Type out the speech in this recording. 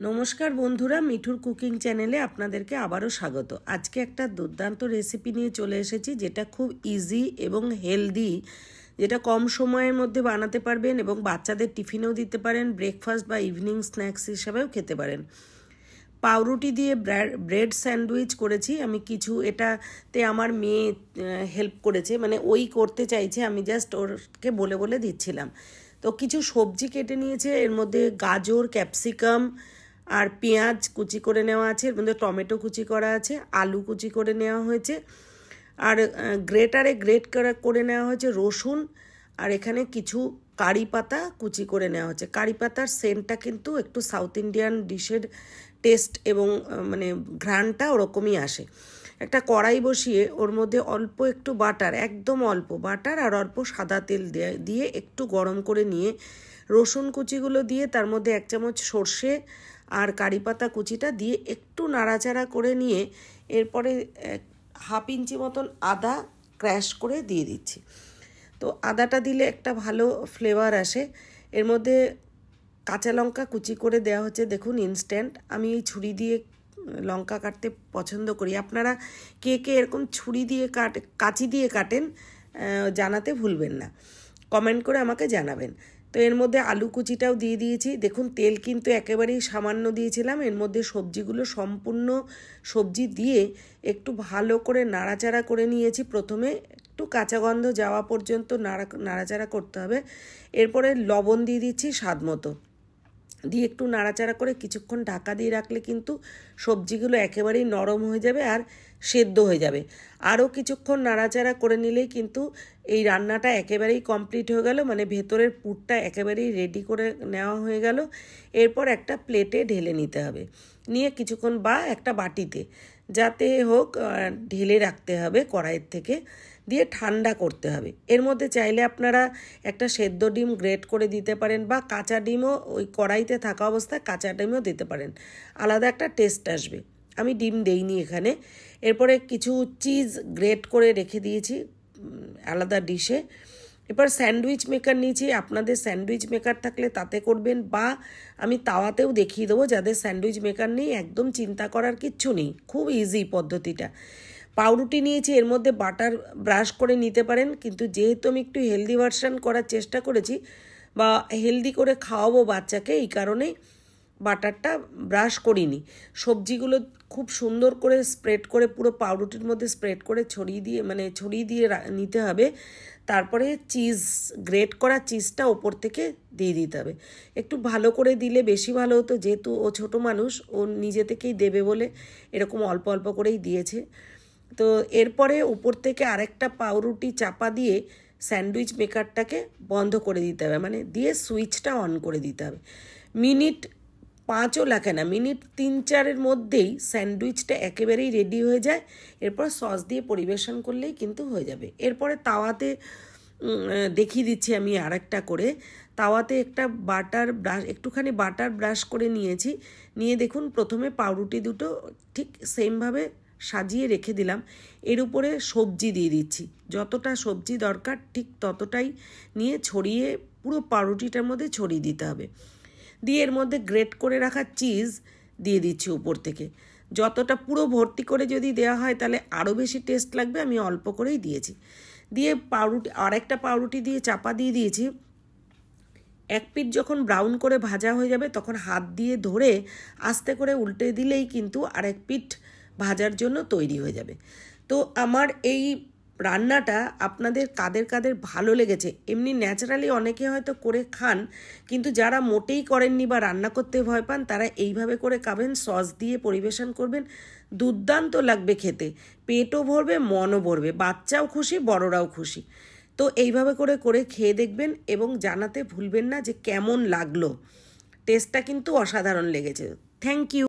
নমস্কার বন্ধুরা, মিঠুর কুকিং চ্যানেলে আপনাদেরকে আবারও স্বাগত। আজকে একটা দুর্দান্ত রেসিপি নিয়ে চলে এসেছি, যেটা খুব ইজি এবং হেলদি, যেটা কম সময়ের মধ্যে বানাতে পারবেন এবং বাচ্চাদের টিফিনেও দিতে পারেন, ব্রেকফাস্ট বা ইভিনিং স্ন্যাক্স হিসাবেও খেতে পারেন। পাউরুটি দিয়ে ব্রেড স্যান্ডউইচ করেছি আমি। কিছু এটাতে আমার মেয়ে হেল্প করেছে, মানে ওই করতে চাইছে, আমি জাস্ট ওরকে বলে বলে দিচ্ছিলাম। তো কিছু সবজি কেটে নিয়েছে, এর মধ্যে গাজর, ক্যাপসিকাম আর পেঁয়াজ কুচি করে নেওয়া আছে, এর মধ্যে টমেটো কুচি করা আছে, আলু কুচি করে নেওয়া হয়েছে, আর গ্রেটারে গ্রেট করে নেওয়া হয়েছে রসুন, আর এখানে কিছু কারি পাতা কুচি করে নেওয়া হচ্ছে। কারি পাতার সেন্টটা কিন্তু একটু সাউথ ইন্ডিয়ান ডিশের টেস্ট এবং মানে ঘ্রাণটা ওরকমই আসে। একটা কড়াই বসিয়ে ওর মধ্যে অল্প একটু বাটার, একদম অল্প বাটার আর অল্প সাদা তেল দিয়ে একটু গরম করে নিয়ে রসুন কুচিগুলো দিয়ে তার মধ্যে 1 চামচ সর্ষে আর কারি পাতা কুচিটা দিয়ে একটু নাড়াচাড়া করে নিয়ে এরপরে 1/2 ইঞ্চি মতন আদা ক্র্যাশ করে দিয়ে দিচ্ছি। তো আদাটা দিলে একটা ভালো ফ্লেভার আসে। এর মধ্যে কাঁচা লঙ্কা কুচি করে দেওয়া হচ্ছে, দেখুন ইনস্ট্যান্ট। আমি এই ছুরি দিয়ে লঙ্কা কাটতে পছন্দ করি। আপনারা কে কে এরকম ছুরি দিয়ে কাঁচি দিয়ে কাটেন জানাতে ভুলবেন না, কমেন্ট করে আমাকে জানাবেন। তো এর মধ্যে আলু কুচিটাও দিয়ে দিয়েছি। দেখুন তেল কিন্তু একেবারেই সামান্য দিয়েছিলাম। এর মধ্যে সবজিগুলো সম্পূর্ণ সবজি দিয়ে একটু ভালো করে নাড়াচাড়া করে নিয়েছি। প্রথমে একটু কাঁচা গন্ধ যাওয়া পর্যন্ত নাড়াচাড়া করতে হবে। এরপরে লবণ দিয়ে দিচ্ছি স্বাদ মতো, দিয়ে একটু নাড়াচাড়া করে কিছুক্ষণ ঢাকা দিয়ে রাখলে কিন্তু সবজিগুলো একেবারেই নরম হয়ে যাবে আর সেদ্ধ হয়ে যাবে। আরও কিছুক্ষণ নাড়াচাড়া করে নিলেই কিন্তু এই রান্নাটা একেবারেই কমপ্লিট হয়ে গেল, মানে ভেতরের পুরটা একেবারেই রেডি করে নেওয়া হয়ে গেল। এরপর একটা প্লেটে ঢেলে নিতে হবে, নিয়ে কিছুক্ষণ বা একটা বাটিতে যাতে হোক ঢেলে রাখতে হবে কড়াইয়ের থেকে, দিয়ে ঠান্ডা করতে হবে। এর মধ্যে চাইলে আপনারা একটা সেদ্ধ ডিম গ্রেট করে দিতে পারেন, বা কাঁচা ডিমও ওই কড়াইতে থাকা অবস্থায় কাঁচা ডিমও দিতে পারেন, আলাদা একটা টেস্ট আসবে। আমি ডিম দেইনি এখানে। এরপরে কিছু চিজ গ্রেট করে রেখে দিয়েছি আলাদা ডিশে। এবার স্যান্ডউইচ মেকার নিয়েছি, আপনাদের স্যান্ডউইচ মেকার থাকলে তাতে করবেন, বা আমি তাওয়াতেও দেখিয়ে দেবো। যাদের স্যান্ডউইচ মেকার নেই, একদম চিন্তা করার কিচ্ছু নেই, খুব ইজি পদ্ধতিটা। পাউরুটি নিয়েছি, এর মধ্যে বাটার ব্রাশ করে নিতে পারেন, কিন্তু যেহেতু আমি একটু হেলদি ভার্সন করার চেষ্টা করেছি বা হেলদি করে খাওয়াবো বাচ্চাকে, এই কারণেই বাটারটা ব্রাশ করিনি। সবজিগুলো খুব সুন্দর করে স্প্রেড করে পুরো পাউরুটির মধ্যে স্প্রেড করে ছড়িয়ে দিয়ে নিতে হবে। তারপরে চিজ, গ্রেট করা চিজটা ওপর থেকে দিয়ে দিতে হবে। একটু ভালো করে দিলে বেশি ভালো হতো, যেহেতু ও ছোটো মানুষ, ও নিজে থেকেই দেবে বলে এরকম অল্প অল্প করেই দিয়েছে। তো এরপরে উপর থেকে আরেকটা পাউরুটি চাপা দিয়ে স্যান্ডউইচ মেকারটাকে বন্ধ করে দিতে হবে, মানে দিয়ে সুইচটা অন করে দিতে হবে। মিনিট 5ও লাগে না, মিনিট 3-4-এর মধ্যেই স্যান্ডউইচটা একেবারেই রেডি হয়ে যায়। এরপর সস দিয়ে পরিবেশন করলেই কিন্তু হয়ে যাবে। এরপরে তাওয়াতে দেখিয়ে দিচ্ছি আমি আরেকটা করে। তাওয়াতে একটুখানি বাটার ব্রাশ করে নিয়েছি, নিয়ে দেখুন প্রথমে পাউরুটি দুটো ঠিক সেমভাবে সাজিয়ে রেখে দিলাম। এর উপরে সবজি দিয়ে দিচ্ছি, যতটা সবজি দরকার ঠিক ততটাই নিয়ে ছড়িয়ে পুরো পাউরুটিটার মধ্যে ছড়িয়ে দিতে হবে। দিয়ে এর মধ্যে গ্রেট করে রাখা চিজ দিয়ে দিচ্ছি উপর থেকে। যতটা পুরো ভর্তি করে যদি দেওয়া হয় তাহলে আরও বেশি টেস্ট লাগবে, আমি অল্প করেই দিয়েছি। দিয়ে আরেকটা পাউরুটি দিয়ে চাপা দিয়ে দিয়েছি। এক পিঠ যখন ব্রাউন করে ভাজা হয়ে যাবে তখন হাত দিয়ে ধরে আস্তে করে উল্টে দিলেই কিন্তু আরেক পিঠ ভাজার জন্য তৈরি হয়ে যাবে। তো আমার এই রান্নাটা আপনাদের কাদের কাদের ভালো লেগেছে, এমনি ন্যাচারালি অনেকে হয়তো করে খান, কিন্তু যারা মোটেই করেননি বা রান্না করতে ভয় পান, তারা এইভাবে করে খাবেন, সস দিয়ে পরিবেশন করবেন, দুর্দান্ত লাগবে খেতে। পেটও ভরবে, মনও ভরবে, বাচ্চাও খুশি, বড়রাও খুশি। তো এইভাবে করে করে খেয়ে দেখবেন এবং জানাতে ভুলবেন না যে কেমন লাগলো। টেস্টটা কিন্তু অসাধারণ লেগেছে। Thank you.